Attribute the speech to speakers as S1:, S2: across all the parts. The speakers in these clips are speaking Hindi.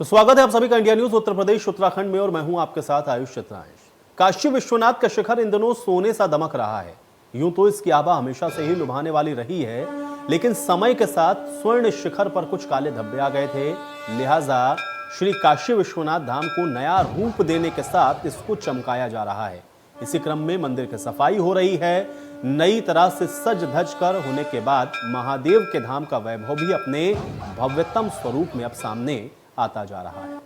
S1: तो स्वागत है आप सभी का इंडिया न्यूज उत्तर प्रदेश उत्तराखंड में और मैं हूं आपके साथ आयुष चित्रांश। काशी विश्वनाथ का शिखर इन दिनों सोने सा दमक रहा है। यूं तो इसकी आभा हमेशा से ही लुभाने वाली रही है, लेकिन समय के साथ स्वर्ण शिखर पर कुछ काले धब्बे आ गए थे। लिहाजा श्री काशी विश्वनाथ धाम को नया रूप देने के साथ इसको चमकाया जा रहा है। इसी क्रम में मंदिर की सफाई हो रही है। नई तरह से सज धज कर होने के बाद महादेव के धाम का वैभव भी अपने भव्यतम स्वरूप में अब सामने आता जा रहा है।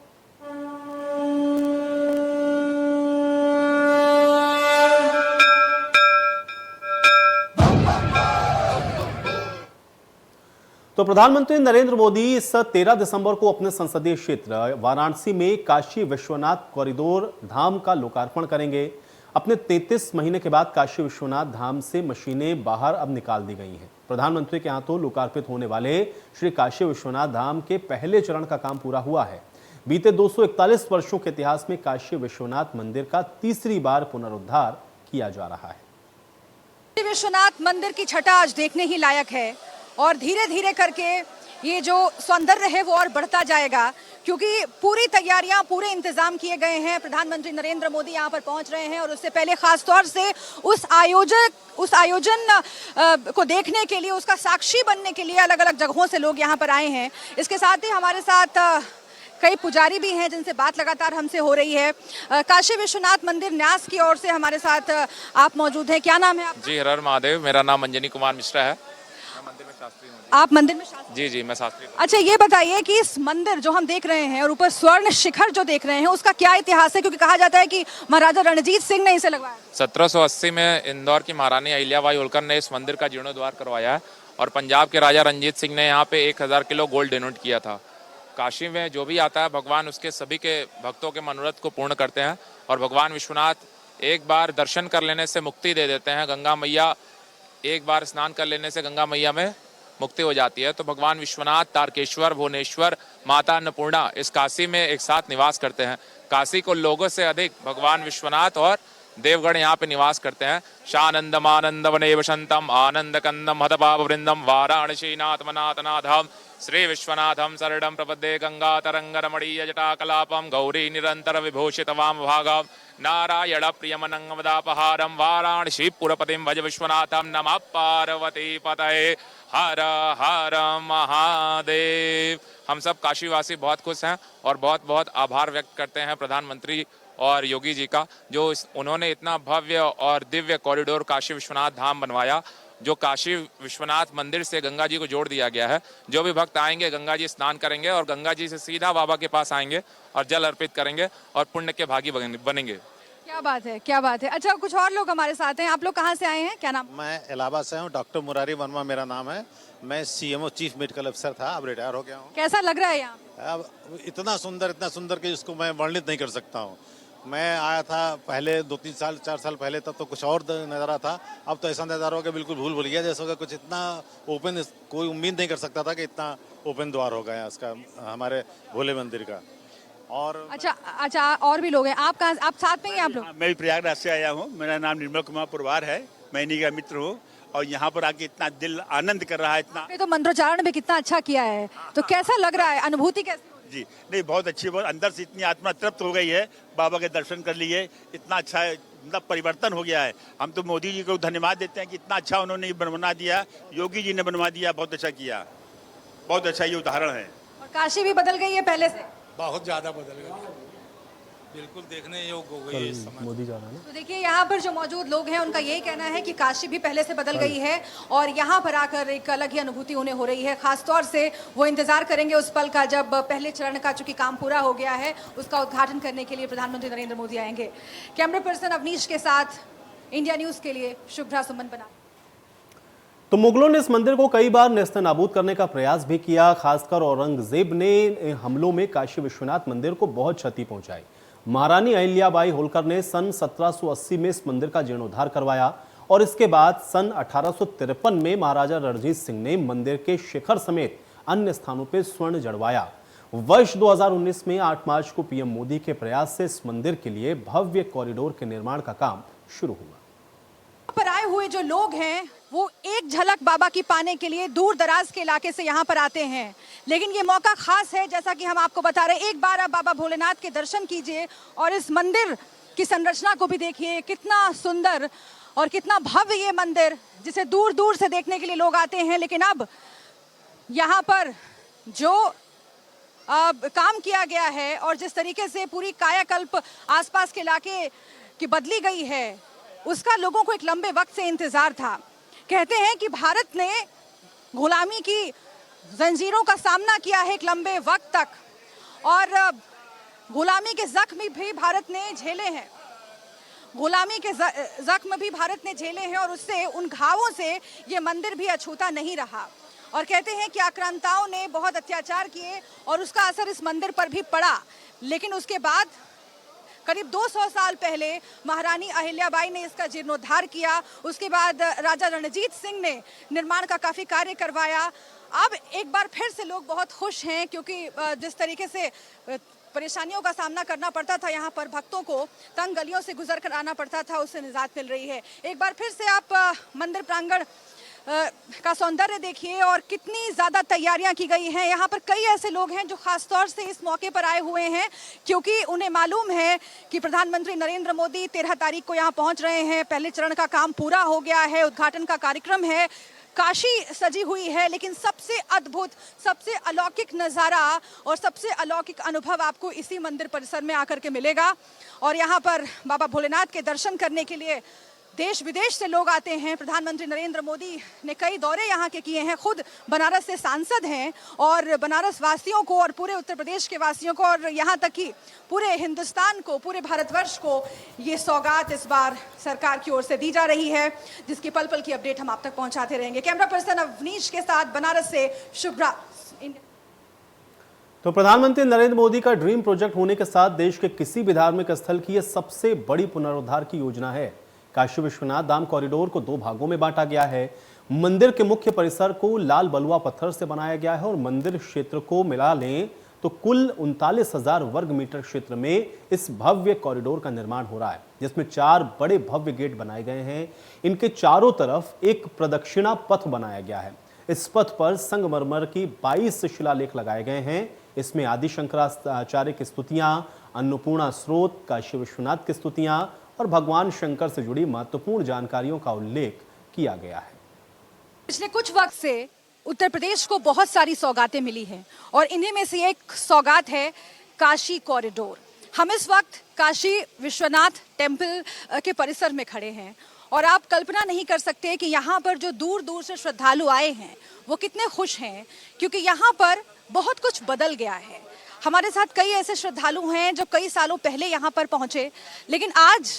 S1: तो प्रधानमंत्री नरेंद्र मोदी इस 13 दिसंबर को अपने संसदीय क्षेत्र वाराणसी में काशी विश्वनाथ कॉरिडोर धाम का लोकार्पण करेंगे। अपने 33 महीने के बाद काशी विश्वनाथ धाम से मशीनें बाहर अब निकाल दी गई हैं। प्रधानमंत्री के हाथों लोकार्पित होने वाले श्री काशी विश्वनाथ धाम के पहले चरण का काम पूरा हुआ है। बीते 241 वर्षों के इतिहास में काशी विश्वनाथ मंदिर का तीसरी बार पुनरुद्धार किया जा रहा है।
S2: काशी विश्वनाथ मंदिर की छटा आज देखने ही लायक है और धीरे धीरे करके ये जो सौंदर्य है वो और बढ़ता जाएगा, क्योंकि पूरी तैयारियां, पूरे इंतजाम किए गए हैं। प्रधानमंत्री नरेंद्र मोदी यहां पर पहुंच रहे हैं और उससे पहले खास तौर से उस आयोजन को देखने के लिए, उसका साक्षी बनने के लिए अलग अलग जगहों से लोग यहां पर आए हैं। इसके साथ ही हमारे साथ कई पुजारी भी हैं जिनसे बात लगातार हमसे हो रही है। काशी विश्वनाथ मंदिर न्यास की ओर से हमारे साथ आप मौजूद हैं। क्या नाम है आपका?
S3: जी, हर हर महादेव। मेरा नाम अंजनी कुमार मिश्रा है।
S2: आप मंदिर में शास्त्री?
S3: जी, मैं शास्त्री।
S2: अच्छा, ये बताइए कि इस मंदिर जो हम देख रहे हैं और ऊपर स्वर्ण शिखर जो देख रहे हैं, उसका क्या इतिहास है? क्योंकि कहा जाता है कि महाराजा रणजीत सिंह ने इसे लगवाया।
S3: 1780 में इंदौर की महारानी अहिल्याबाई होलकर ने इस मंदिर का जीर्णोद्धार करवाया है और पंजाब के राजा रणजीत सिंह ने यहाँ पे 1000 किलो गोल्ड डोनेट किया था। काशी में जो भी आता है भगवान उसके सभी के भक्तों के मनोरथ को पूर्ण करते हैं और भगवान विश्वनाथ एक बार दर्शन कर लेने से मुक्ति दे देते हैं। गंगा मैया एक बार स्नान कर लेने से गंगा मैया में मुक्ति हो जाती है। तो भगवान विश्वनाथ, तारकेश्वर, भुवनेश्वर, माता अन्नपूर्णा इस काशी में एक साथ निवास करते हैं। काशी को लोगों से अधिक भगवान विश्वनाथ और देवगण यहाँ पे निवास करते हैं। शानंदम आनंद वने वसंतम आनंद कंदम हतपाप वृंदम वाराणसी नाथमनाथनाथम श्री विश्वनाथम शरणं प्रपद्ये गंगा तरंग रमणीय जटाकलापम गौरी निरंतर विभूषित वाम भागम नारायण प्रियमनंगमदापहारम वाराणसी पुरपतिम भज विश्वनाथम नमः पार्वती पतये हर हर महादेव। हम सब काशीवासी बहुत खुश हैं और बहुत बहुत आभार व्यक्त करते हैं प्रधानमंत्री और योगी जी का, जो उन्होंने इतना भव्य और दिव्य कॉरिडोर काशी विश्वनाथ धाम बनवाया, जो काशी विश्वनाथ मंदिर से गंगा जी को जोड़ दिया गया है। जो भी भक्त आएंगे गंगा जी स्नान करेंगे और गंगा जी से सीधा बाबा के पास आएंगे और जल अर्पित करेंगे और पुण्य के भागी बनेंगे।
S2: क्या बात है, क्या बात है। अच्छा, कुछ और लोग हमारे साथ हैं। आप लोग कहाँ से आए हैं? क्या नाम?
S4: मैं इलाहाबाद से हूँ। डॉक्टर मुरारी वर्मा मेरा नाम है। मैं सीएमओ चीफ मेडिकल अफसर था, अब रिटायर हो गया हूँ।
S2: कैसा लग रहा है यहाँ?
S4: अब इतना सुंदर कि इसको मैं वर्णित नहीं कर सकता हूँ। मैं आया था पहले 2-3 साल 4 साल पहले, तब तो कुछ और नज़ारा था। अब तो ऐसा नज़ारा हो गया बिल्कुल भूल गया जैसा होगा। कुछ इतना ओपन, कोई उम्मीद नहीं कर सकता था कि इतना ओपन द्वार हो गया उसका, हमारे भोले मंदिर का। और
S2: अच्छा, और भी लोग हैं। आप कहाँ, आप साथ में ही? आप लोग?
S5: मैं भी प्रयागराज से आया हूँ। मेरा नाम निर्मल कुमार पुरवार है। मैं इन्हीं का मित्र हूँ और यहाँ पर आके इतना दिल आनंद कर रहा है। इतना
S2: तो मंत्रोच्चारण भी कितना अच्छा किया है, तो कैसा लग रहा है? अनुभूति कैसी?
S5: जी नहीं, बहुत अच्छी, बहुत अंदर से इतनी आत्मा तृप्त हो गई है। बाबा के दर्शन कर लिए, इतना अच्छा मतलब परिवर्तन हो गया है। हम तो मोदी जी को धन्यवाद देते हैं कि इतना अच्छा उन्होंने बनवा दिया, योगी जी ने बनवा दिया, बहुत अच्छा किया, बहुत अच्छा ये उदाहरण है।
S2: और काशी भी बदल गई है पहले से?
S6: बहुत ज्यादा बदल गई, बिल्कुल देखने योग्य हो गई है इस समय।
S1: मोदी जा रहा है ना।
S2: तो देखिए, यहाँ पर जो मौजूद लोग हैं उनका यही कहना है कि काशी भी पहले से बदल गई है और यहाँ पर आकर एक अलग ही अनुभूति उन्हें हो रही है। खास तौर से वो इंतजार करेंगे उस पल का जब पहले चरण का चूंकि काम पूरा हो गया है, उसका उद्घाटन करने के लिए प्रधानमंत्री नरेंद्र मोदी आएंगे। कैमरा पर्सन अवनीश के साथ इंडिया न्यूज के लिए शुभ्रा सुमन बना।
S1: तो मुगलों ने इस मंदिर को कई बार नेस्तनाबूद करने का प्रयास भी किया। खासकर औरंगजेब ने हमलों में काशी विश्वनाथ मंदिर को बहुत क्षति पहुंचाई। महारानी अहिल्याबाई होलकर ने सन 1780 में इस मंदिर का जीर्णोद्धार करवाया और इसके बाद सन 1853 में महाराजा रणजीत सिंह ने मंदिर के शिखर समेत अन्य स्थानों पर स्वर्ण जड़वाया। वर्ष 2019 में 8 मार्च को पीएम मोदी के प्रयास से इस मंदिर के लिए भव्य कॉरिडोर के निर्माण का काम शुरू हुआ।
S2: पर आए हुए जो लोग हैं वो एक झलक बाबा की पाने के लिए दूर दराज के इलाके से यहाँ पर आते हैं। लेकिन ये मौका खास है, जैसा कि हम आपको बता रहे हैं। एक बार आप बाबा भोलेनाथ के दर्शन कीजिए और इस मंदिर की संरचना को भी देखिए, कितना सुंदर और कितना भव्य ये मंदिर, जिसे दूर दूर से देखने के लिए लोग आते हैं। लेकिन अब यहाँ पर जो काम किया गया है और जिस तरीके से पूरी कायाकल्प आसपास के इलाके की बदली गई है, उसका लोगों को एक लंबे वक्त से इंतजार था। कहते हैं कि भारत ने गुलामी की जंजीरों का सामना किया है एक लंबे वक्त तक, और गुलामी के जख्म भी भारत ने झेले हैं। गुलामी के जख्म भी भारत ने झेले हैं और उससे, उन घावों से ये मंदिर भी अछूता नहीं रहा। और कहते हैं कि आक्रांताओं ने बहुत अत्याचार किए और उसका असर इस मंदिर पर भी पड़ा। लेकिन उसके बाद करीब 200 साल पहले महारानी अहिल्याबाई ने इसका जीर्णोद्धार किया। उसके बाद राजा रणजीत सिंह ने निर्माण का काफ़ी कार्य करवाया। अब एक बार फिर से लोग बहुत खुश हैं, क्योंकि जिस तरीके से परेशानियों का सामना करना पड़ता था, यहाँ पर भक्तों को तंग गलियों से गुजर कर आना पड़ता था, उससे निजात मिल रही है। एक बार फिर से आप मंदिर प्रांगण का सौंदर्य देखिए और कितनी ज़्यादा तैयारियां की गई हैं। यहाँ पर कई ऐसे लोग हैं जो खास तौर से इस मौके पर आए हुए हैं, क्योंकि उन्हें मालूम है कि प्रधानमंत्री नरेंद्र मोदी 13 तारीख को यहाँ पहुँच रहे हैं। पहले चरण का काम पूरा हो गया है, उद्घाटन का कार्यक्रम है, काशी सजी हुई है। लेकिन सबसे अद्भुत, सबसे अलौकिक नज़ारा और सबसे अलौकिक अनुभव आपको इसी मंदिर परिसर में आकर के मिलेगा। और यहाँ पर बाबा भोलेनाथ के दर्शन करने के लिए देश विदेश से लोग आते हैं। प्रधानमंत्री नरेंद्र मोदी ने कई दौरे यहाँ के किए हैं, खुद बनारस से सांसद हैं, और बनारस वासियों को और पूरे उत्तर प्रदेश के वासियों को और यहाँ तक कि पूरे हिंदुस्तान को, पूरे भारतवर्ष को ये सौगात इस बार सरकार की ओर से दी जा रही है, जिसकी पल पल की अपडेट हम आप तक पहुँचाते रहेंगे। कैमरा पर्सन अवनीश के साथ बनारस से शुभ्रा।
S1: तो प्रधानमंत्री नरेंद्र मोदी का ड्रीम प्रोजेक्ट होने के साथ देश के किसी भी धार्मिक स्थल की यह सबसे बड़ी पुनरुद्धार की योजना है। काशी विश्वनाथ धाम कॉरिडोर को 2 भागों में बांटा गया है। मंदिर के मुख्य परिसर को लाल बलुआ पत्थर से बनाया गया है और मंदिर क्षेत्र को मिला लें तो कुल 39,000 वर्ग मीटर क्षेत्र में इस भव्य कॉरिडोर का निर्माण हो रहा है, जिसमें 4 बड़े भव्य गेट बनाए गए हैं। इनके चारों तरफ एक प्रदक्षिणा पथ बनाया गया है। इस पथ पर संगमरमर की 22 शिलालेख लगाए गए हैं। इसमें आदि शंकराचार्य की स्तुतियां, अन्नपूर्णा स्रोत, काशी विश्वनाथ की स्तुतियां और भगवान शंकर से जुड़ी महत्वपूर्ण जानकारियों का उल्लेख किया गया है।
S2: पिछले कुछ वक्त से उत्तर प्रदेश को बहुत सारी सौगातें मिली हैं और इन्हीं में से एक सौगात है काशी कॉरिडोर। हम इस वक्त काशी विश्वनाथ टेम्पल के परिसर में खड़े हैं और आप कल्पना नहीं कर सकते कि यहाँ पर जो दूर दूर से श्रद्धालु आए हैं वो कितने खुश हैं, क्योंकि यहाँ पर बहुत कुछ बदल गया है। हमारे साथ कई ऐसे श्रद्धालु हैं जो कई सालों पहले यहाँ पर पहुँचे, लेकिन आज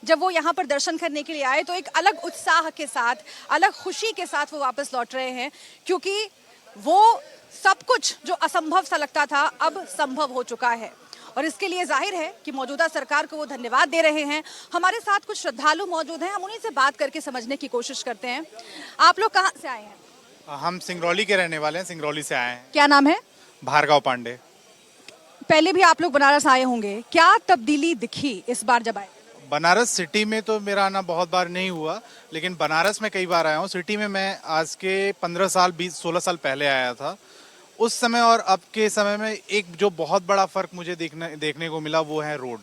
S2: जब वो यहाँ पर दर्शन करने के लिए आए तो एक अलग उत्साह के साथ, अलग खुशी के साथ वो वापस लौट रहे हैं, क्योंकि वो सब कुछ जो असंभव सा लगता था अब संभव हो चुका है। और इसके लिए जाहिर है कि मौजूदा सरकार को वो धन्यवाद दे रहे हैं। हमारे साथ कुछ श्रद्धालु मौजूद हैं, हम उन्हीं से बात करके समझने की कोशिश करते हैं। आप लोग कहाँ से आए हैं?
S7: हम सिंगरौली के रहने वाले हैं, सिंगरौली से आए हैं।
S2: क्या नाम है?
S7: भार्गव पांडे।
S2: पहले भी आप लोग बनारस आए होंगे, क्या तब्दीली दिखी इस बार जब आए?
S7: बनारस सिटी में तो मेरा आना बहुत बार नहीं हुआ, लेकिन बनारस में कई बार आया हूँ। सिटी में मैं आज के 15 साल 20-16 साल पहले आया था। उस समय और अब के समय में एक जो बहुत बड़ा फर्क मुझे देखने को मिला वो है रोड।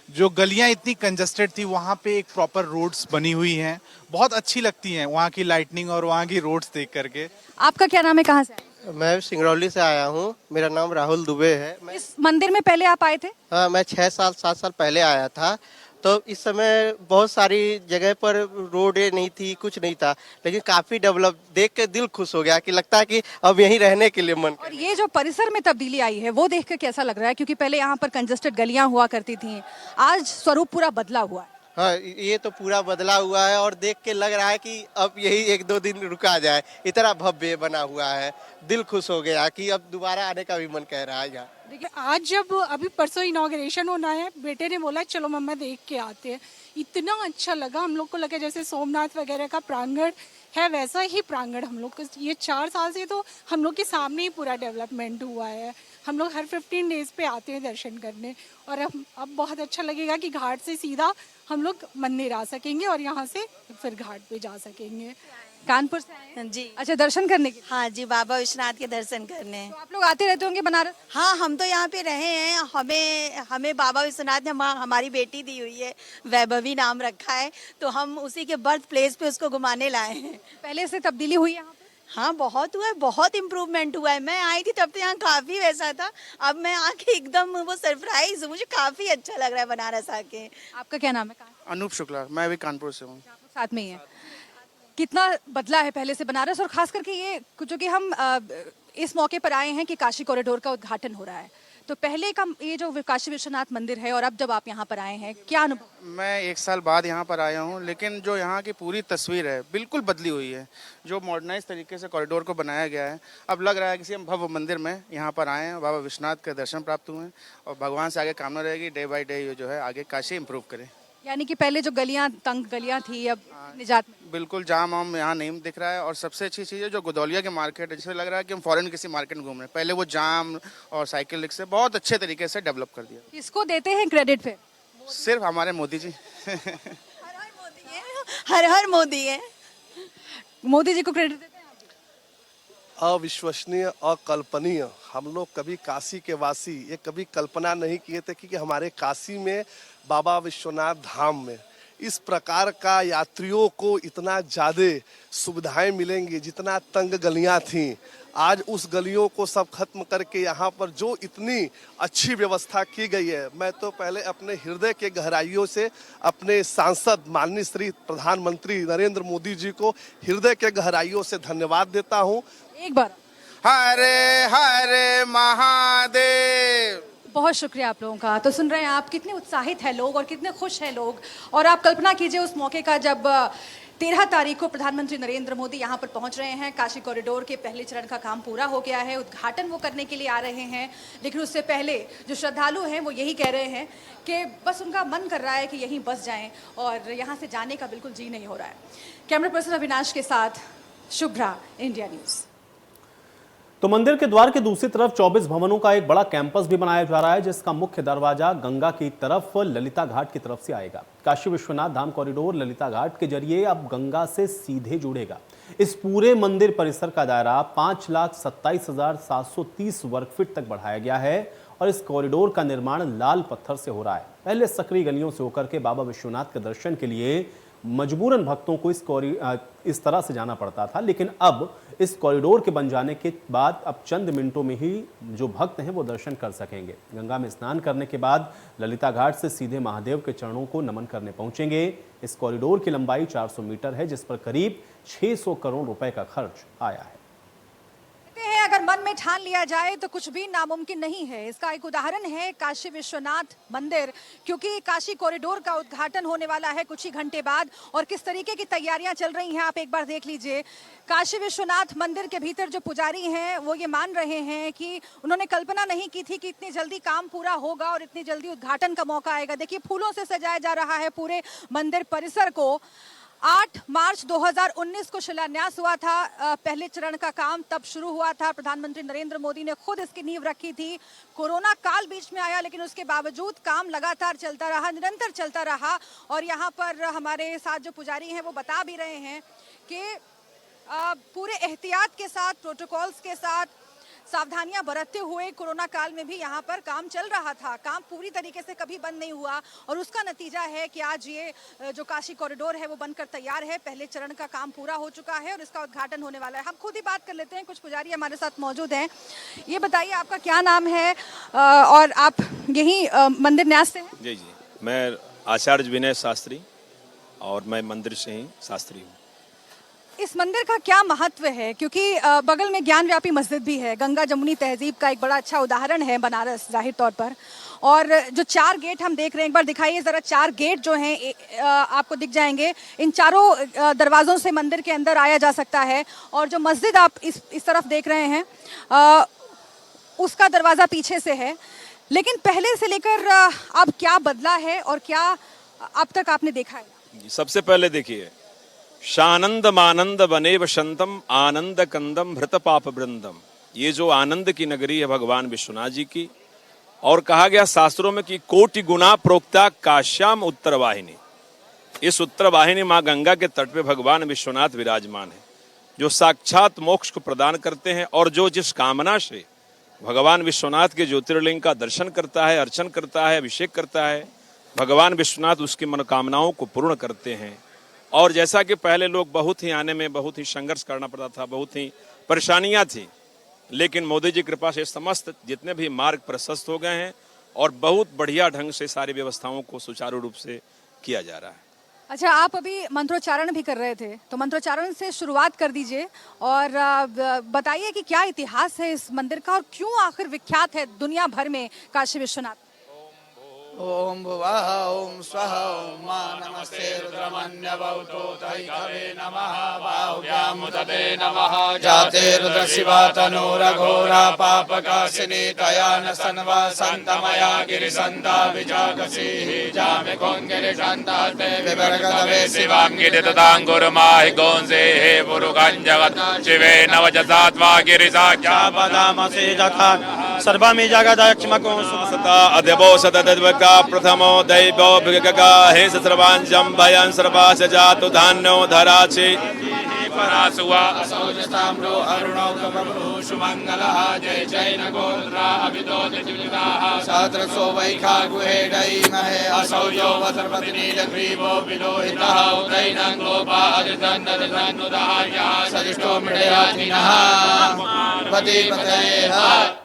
S7: जो गलियां इतनी कंजस्टेड थी, वहाँ पे एक प्रॉपर रोड्स बनी हुई हैं, बहुत अच्छी लगती हैं वहाँ की लाइटनिंग और वहाँ की रोड्स देख करके।
S2: आपका क्या नाम है, कहाँ से?
S8: मैं सिंगरौली से आया हूँ, मेरा नाम राहुल दुबे है।
S2: इस मंदिर में पहले आप आए थे?
S8: हाँ, मैं 6 साल 7 साल पहले आया था। तो इस समय बहुत सारी जगह पर रोड नहीं थी, कुछ नहीं था, लेकिन काफी डेवलप देख के दिल खुश हो गया कि लगता है कि अब यहीं रहने के लिए मन।
S2: और ये जो परिसर में तब्दीली आई है वो देख के कैसा लग रहा है? क्योंकि पहले यहाँ पर कंजस्टेड गलियां हुआ करती थी, आज स्वरूप पूरा बदला हुआ है।
S8: हाँ, ये तो पूरा बदला हुआ है और देख के लग रहा है कि अब यही 1-2 दिन रुका जाए। इतना भव्य बना हुआ है, दिल खुश हो गया कि अब दोबारा आने का भी मन कह रहा है यहाँ।
S9: देखिए, आज जब अभी परसों इनॉग्रेशन होना है, बेटे ने बोला चलो मम्मा देख के आते हैं। इतना अच्छा लगा, हम लोग को लगा जैसे सोमनाथ वगैरह का प्रांगण है वैसा ही प्रांगण हम लोग को। ये 4 साल से तो हम लोग के सामने ही पूरा डेवलपमेंट हुआ है। हम लोग हर 15 डेज पे आते हैं दर्शन करने और अब बहुत अच्छा लगेगा कि घाट से सीधा हम लोग मंदिर आ सकेंगे और यहाँ से फिर घाट पे जा सकेंगे।
S2: कानपुर से आए हैं?
S10: जी
S2: अच्छा, दर्शन करने के लिए?
S10: हाँ जी, बाबा विश्वनाथ के दर्शन करने।
S2: तो आप लोग आते रहते होंगे बनारस?
S10: हाँ, हम तो यहाँ पे रहे हैं। हमें बाबा विश्वनाथ ने हमारी बेटी दी हुई है, वैभवी नाम रखा है, तो हम उसी के बर्थ प्लेस पे उसको घुमाने लाए हैं।
S2: पहले से तब्दीली हुई यहाँ पे?
S10: हाँ, बहुत हुआ है, बहुत इम्प्रूवमेंट हुआ है। मैं आई थी तब तो यहाँ काफी वैसा था, अब मैं आके एकदम वो सरप्राइज हूँ। मुझे काफी अच्छा लग रहा है बनारस आके।
S2: आपका क्या नाम है? कहाँ
S7: अनूप शुक्ला, मैं भी कानपुर से हूँ।
S2: आप लोग साथ में ही है? कितना बदला है पहले से बनारस, और खास करके ये जो कि हम इस मौके पर आए हैं कि काशी कॉरिडोर का उद्घाटन हो रहा है, तो पहले का ये जो काशी विश्वनाथ मंदिर है और अब जब आप यहाँ पर आए हैं, क्या अनुभव?
S7: मैं 1 साल बाद यहाँ पर आया हूँ, लेकिन जो यहाँ की पूरी तस्वीर है बिल्कुल बदली हुई है। जो मॉडर्नाइज तरीके से कॉरिडोर को बनाया गया है, अब लग रहा है किसी हम भव्य मंदिर में यहाँ पर आए हैं। बाबा विश्वनाथ के दर्शन प्राप्त हुए हैं और भगवान से आगे कामना रहेगी डे बाई डे ये जो है आगे काशी इम्प्रूव करे।
S2: यानी कि पहले जो गलियां, तंग गलियां थी, अब निजात में।
S7: बिल्कुल जाम वाम यहाँ नहीं दिख रहा है। और सबसे अच्छी चीज़ है जो गुदौलिया की मार्केट है, जिसमें लग रहा है कि हम फॉरेन किसी मार्केट में घूम रहे हैं। पहले वो जाम और साइकिल रिक्शे बहुत अच्छे तरीके से डेवलप कर दिया।
S2: किसको देते हैं क्रेडिट पे?
S7: सिर्फ हमारे मोदी जी।
S10: हर हर मोदी है।
S2: मोदी जी को क्रेडिट देते हैं आप?
S11: अविश्वसनीय, अकल्पनीय। हम लोग कभी काशी के वासी ये कभी कल्पना नहीं किए थे कि हमारे काशी में बाबा विश्वनाथ धाम में इस प्रकार का यात्रियों को इतना ज़्यादा सुविधाएं मिलेंगी। जितना तंग गलियां थीं, आज उस गलियों को सब खत्म करके यहाँ पर जो इतनी अच्छी व्यवस्था की गई है, मैं तो पहले अपने हृदय के गहराइयों से अपने सांसद माननीय श्री प्रधानमंत्री नरेंद्र मोदी जी को हृदय के गहराइयों से धन्यवाद देता हूँ।
S2: एक बार
S7: हरे हरे महादेव।
S2: बहुत शुक्रिया आप लोगों का। तो सुन रहे हैं आप, कितने उत्साहित हैं लोग और कितने खुश हैं लोग। और आप कल्पना कीजिए उस मौके का जब 13 तारीख को प्रधानमंत्री नरेंद्र मोदी यहाँ पर पहुँच रहे हैं। काशी कॉरिडोर के पहले चरण का काम पूरा हो गया है, उद्घाटन वो करने के लिए आ रहे हैं। लेकिन उससे पहले जो श्रद्धालु हैं वो यही कह रहे हैं कि बस उनका मन कर रहा है कि यहीं बस जाएं और यहाँ से जाने का बिल्कुल जी नहीं हो रहा है। कैमरा पर्सन अविनाश के साथ शुभ्रा, इंडिया न्यूज़।
S1: तो मंदिर के द्वार के दूसरी तरफ 24 भवनों का एक बड़ा कैंपस भी बनाया जा रहा है, जिसका मुख्य दरवाजा गंगा की तरफ ललिता घाट की तरफ से आएगा। काशी विश्वनाथ धाम कॉरिडोर ललिता घाट के जरिए अब गंगा से सीधे जुड़ेगा। इस पूरे मंदिर परिसर का दायरा 5,27,730 वर्ग फीट तक बढ़ाया गया है और इस कॉरिडोर का निर्माण लाल पत्थर से हो रहा है। पहले सकरी गलियों से होकर के बाबा विश्वनाथ के दर्शन के लिए मजबूरन भक्तों को इस तरह से जाना पड़ता था, लेकिन अब इस कॉरिडोर के बन जाने के बाद अब चंद मिनटों में ही जो भक्त हैं वो दर्शन कर सकेंगे। गंगा में स्नान करने के बाद ललिता घाट से सीधे महादेव के चरणों को नमन करने पहुंचेंगे। इस कॉरिडोर की लंबाई 400 मीटर है, जिस पर करीब 600 करोड़ रुपए का खर्च आया है।
S2: अगर मन में ठान लिया जाए तो कुछ भी नामुमकिन नहीं है। इसका एक उदाहरण है काशी विश्वनाथ मंदिर, क्योंकि काशी कॉरिडोर का उद्घाटन होने वाला है कुछ ही घंटे बाद और किस तरीके की तैयारियां चल रही हैं आप एक बार देख लीजिए। काशी विश्वनाथ मंदिर के भीतर जो पुजारी हैं वो ये मान रहे हैं कि उन्होंने कल्पना नहीं की थी कि इतनी जल्दी काम पूरा होगा और इतनी जल्दी उद्घाटन का मौका आएगा। देखिए, फूलों से सजाया जा रहा है पूरे मंदिर परिसर को। 8 मार्च 2019 को शिलान्यास हुआ था, पहले चरण का काम तब शुरू हुआ था। प्रधानमंत्री नरेंद्र मोदी ने खुद इसकी नींव रखी थी। कोरोना काल बीच में आया, लेकिन उसके बावजूद काम लगातार चलता रहा, निरंतर चलता रहा। और यहाँ पर हमारे साथ जो पुजारी हैं वो बता भी रहे हैं कि पूरे एहतियात के साथ, प्रोटोकॉल्स के साथ, सावधानियां बरतते हुए कोरोना काल में भी यहाँ पर काम चल रहा था। काम पूरी तरीके से कभी बंद नहीं हुआ और उसका नतीजा है कि आज ये जो काशी कॉरिडोर है वो बनकर तैयार है। पहले चरण का काम पूरा हो चुका है और इसका उद्घाटन होने वाला है। हम खुद ही बात कर लेते हैं, कुछ पुजारी हमारे साथ मौजूद हैं। ये बताइए, आपका क्या नाम है और आप यही मंदिर न्यास से हैं?
S12: जी, मैं आचार्य विनय शास्त्री और मैं मंदिर से ही शास्त्री हूँ।
S2: इस मंदिर का क्या महत्व है, क्योंकि बगल में ज्ञानव्यापी मस्जिद भी है, गंगा जमुनी तहजीब का एक बड़ा अच्छा उदाहरण है बनारस जाहिर तौर पर। और जो 4 गेट हम देख रहे हैं, एक बार दिखाइए ज़रा। 4 गेट जो हैं आपको दिख जाएंगे। इन चारों दरवाज़ों से मंदिर के अंदर आया जा सकता है। और जो मस्जिद आप इस तरफ देख रहे हैं उसका दरवाज़ा पीछे से है। लेकिन पहले से लेकर अब क्या बदला है और क्या अब तक आपने देखा है?
S12: सबसे पहले देखिए, शानंद मानंद वनेव शंतम आनंद कंदम भृत पाप वृंदम। ये जो आनंद की नगरी है भगवान विश्वनाथ जी की, और कहा गया शास्त्रों में कि कोटि गुना प्रोक्ता काश्याम उत्तर वाहिनी। इस उत्तर वाहिनी माँ गंगा के तट पे भगवान विश्वनाथ विराजमान है। जो साक्षात मोक्ष को प्रदान करते हैं, और जो जिस कामना से भगवान विश्वनाथ के ज्योतिर्लिंग का दर्शन करता है, अर्चन करता है, अभिषेक करता है, भगवान विश्वनाथ उसकी मनोकामनाओं को पूर्ण करते हैं। और जैसा कि पहले लोग बहुत ही आने में बहुत ही संघर्ष करना पड़ता था, बहुत ही परेशानियां थी, लेकिन मोदी जी की कृपा से समस्त जितने भी मार्ग प्रशस्त हो गए हैं और बहुत बढ़िया ढंग से सारी व्यवस्थाओं को सुचारू रूप से किया जा रहा है।
S2: अच्छा, आप अभी मंत्रोच्चारण भी कर रहे थे, तो मंत्रोच्चारण से शुरुआत कर दीजिए और बताइए कि क्या इतिहास है इस मंदिर का और क्यों आखिर विख्यात है दुनिया भर में काशी विश्वनाथ।
S13: ओम भुवः ओम स्वः ओम मा नमस्ते रुद्रमन्यवतो तैकवे नमः बाहुव्यामुदते नमः जाते रुद्र शिवा तनोरघोरा पापकाशिनी तया न सन्वा सन्तमया गिरिसन्ता विजागसीः जामे कोङ्गिरिशन्तास्ते विवर्गदवे
S3: शिवाङ्गिरितदाङ्गुरमाहि गोंसे हे पुरुगं जगत् शिवे नवजसात्वा गिरिसाख्यापदामसि जथा सर्वमि जगदक्षमको
S12: सता अध्यवो सतद्वका प्रथमो दैवो विगगा हे सर्वांजं भयं सर्वास जातु धान्यो धराचे
S3: परासुआ
S13: असौजस्ताम्रो अरुणौ कमरुषु मंगलः जय जय नगोत्रा अभितो दिव्यदाः सहस्रसो वैखा गुहेडै महे असौजो वसर्पतिनी लग्रीवो विलोहितः उदैनं गोपा अदितन्नदनुदायः सदिष्टो मृडयातिनः पतिपतयः।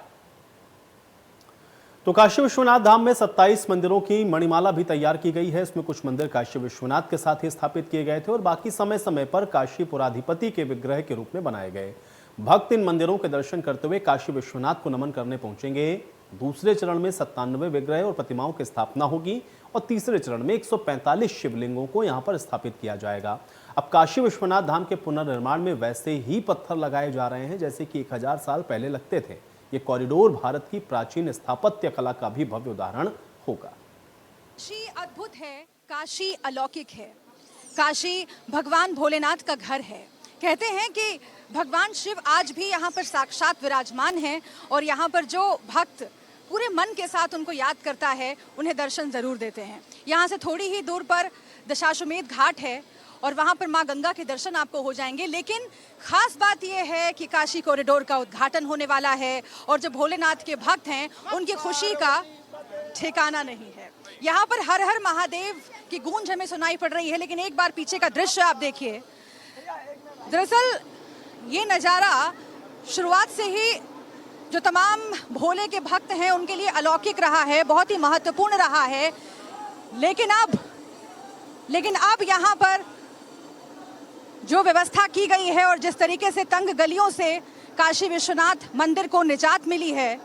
S1: तो काशी विश्वनाथ धाम में 27 मंदिरों की मणिमाला भी तैयार की गई है। इसमें कुछ मंदिर काशी विश्वनाथ के साथ ही स्थापित किए गए थे और बाकी समय समय पर काशी पुराधिपति के विग्रह के रूप में बनाए गए। भक्त इन मंदिरों के दर्शन करते हुए काशी विश्वनाथ को नमन करने पहुंचेंगे। दूसरे चरण में 97 विग्रह और प्रतिमाओं की स्थापना होगी और तीसरे चरण में 145 शिवलिंगों को यहाँ पर स्थापित किया जाएगा। अब काशी विश्वनाथ धाम के पुनर्निर्माण में वैसे ही पत्थर लगाए जा रहे हैं जैसे कि 1000 साल पहले लगते थे। ये कॉरिडोर भारत की प्राचीन स्थापत्य कला का भी भव्य उदाहरण होगा।
S2: काशी अद्भुत है, काशी अलौकिक है, काशी भगवान भोलेनाथ का घर है। कहते हैं कि भगवान शिव आज भी यहाँ पर साक्षात विराजमान हैं और यहाँ पर जो भक्त पूरे मन के साथ उनको याद करता है उन्हें दर्शन जरूर देते हैं। यहाँ से थोड़ी ही दूर पर दशाश्वमेध घाट है और वहाँ पर माँ गंगा के दर्शन आपको हो जाएंगे। लेकिन खास बात यह है कि काशी कॉरिडोर का उद्घाटन होने वाला है और जो भोलेनाथ के भक्त हैं उनकी खुशी का ठिकाना नहीं है। यहाँ पर हर हर महादेव की गूंज हमें सुनाई पड़ रही है। लेकिन एक बार पीछे का दृश्य आप देखिए। दरअसल ये नज़ारा शुरुआत से ही जो तमाम भोले के भक्त हैं उनके लिए अलौकिक रहा है, बहुत ही महत्वपूर्ण रहा है। लेकिन अब यहाँ पर जो व्यवस्था की गई है और जिस तरीके से तंग गलियों से काशी विश्वनाथ मंदिर को निजात मिली है,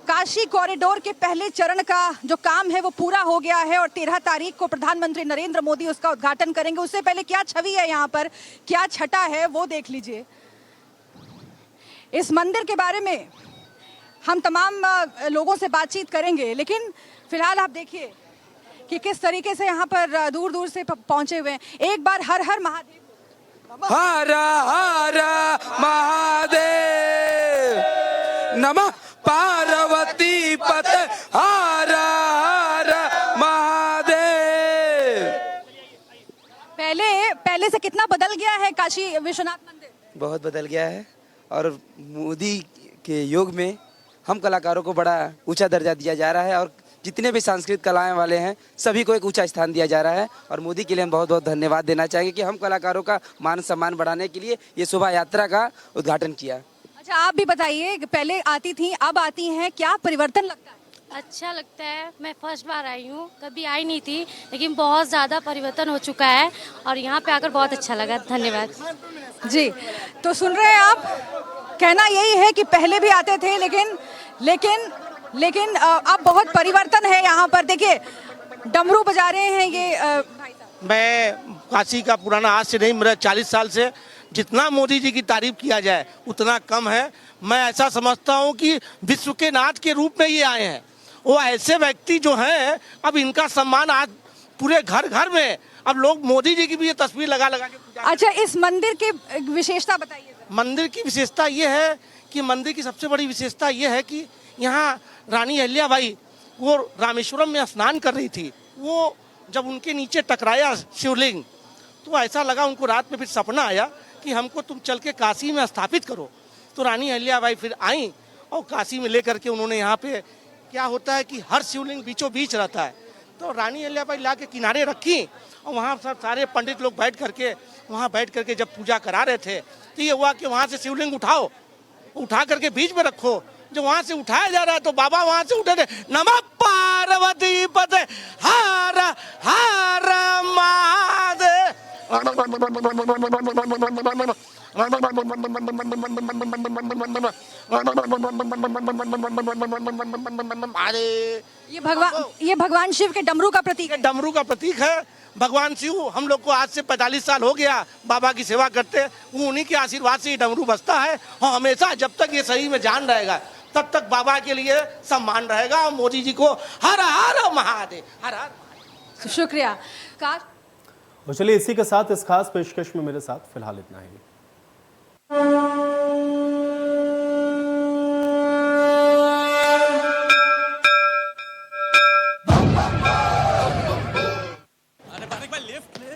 S2: काशी कॉरिडोर के पहले चरण का जो काम है वो पूरा हो गया है और 13 तारीख को प्रधानमंत्री नरेंद्र मोदी उसका उद्घाटन करेंगे। उससे पहले क्या छवि है यहाँ पर, क्या छटा है वो देख लीजिए। इस मंदिर के बारे में हम तमाम लोगों से बातचीत करेंगे, लेकिन फिलहाल आप देखिए कि किस तरीके से यहाँ पर दूर दूर से पहुंचे हुए हैं। एक बार हर हर महादेव,
S13: हर हर महादेव नमः पार्वती पते हर हर महादेव।
S2: पहले से कितना बदल गया है काशी विश्वनाथ मंदिर?
S14: बहुत बदल गया है और मोदी के युग में हम कलाकारों को बड़ा ऊंचा दर्जा दिया जा रहा है और जितने भी सांस्कृतिक कलाएं वाले हैं सभी को एक ऊंचा स्थान दिया जा रहा है। और मोदी के लिए हम बहुत बहुत धन्यवाद देना चाहेंगे कि हम कलाकारों का मान सम्मान बढ़ाने के लिए ये शोभा यात्रा का उद्घाटन किया।
S2: अच्छा, आप भी बताइए, पहले आती थी अब आती हैं, क्या परिवर्तन लगता है?
S15: अच्छा लगता है। मैं फर्स्ट बार आई हूँ, कभी आई नहीं थी, लेकिन बहुत ज़्यादा परिवर्तन हो चुका है और यहाँ पे आकर बहुत अच्छा लगा। धन्यवाद
S2: जी। तो सुन रहे हैं आप, कहना यही है कि पहले भी आते थे लेकिन अब बहुत परिवर्तन है यहाँ पर। देखिए डमरू बजा रहे हैं ये
S16: मैं काशी का पुराना, आज से नहीं, मेरा 40 साल से जितना मोदी जी की तारीफ किया जाए उतना कम है। मैं ऐसा समझता हूँ कि विश्व के नाथ के रूप में ये आए हैं। वो ऐसे व्यक्ति जो हैं, अब इनका सम्मान आज पूरे घर घर में, अब लोग मोदी जी की भी ये तस्वीर लगा के।
S2: अच्छा, इस मंदिर की विशेषता बताइए।
S16: मंदिर की विशेषता ये है कि मंदिर की सबसे बड़ी विशेषता ये है कि यहाँ रानी अहिल्याबाई वो रामेश्वरम में स्नान कर रही थी। वो जब उनके नीचे टकराया शिवलिंग तो ऐसा लगा उनको रात में फिर सपना आया कि हमको तुम चल के काशी में स्थापित करो। तो रानी अहिल्याबाई फिर आई और काशी में लेकर के उन्होंने यहाँ पे, क्या होता है कि हर शिवलिंग बीचों बीच रहता है, तो रानी अहिल्याबाई ला के किनारे रखी और वहाँ सब सारे पंडित लोग बैठ करके जब पूजा करा रहे थे तो ये हुआ कि वहाँ से शिवलिंग उठा करके बीच में रखो। जो वहाँ से उठाया जा रहा है तो बाबा वहाँ से उठे थे, नमः पार्वती पते हर हर महादेव।
S2: ये भगवान शिव के डमरू का प्रतीक है।
S16: डमरू का प्रतीक है। भगवान शिव हम लोग को आज से 45 साल हो गया बाबा की सेवा करते, वो उन्हीं के आशीर्वाद से ये डमरू बजता है और हमेशा जब तक ये शरीर में जान रहेगा तब तक बाबा के लिए सम्मान रहेगा। और मोदी जी को हर हर महादेव, हर हर।
S2: शुक्रिया।
S1: और चलिए इसी के साथ इस खास पेशकश में मेरे साथ फिलहाल इतना ही।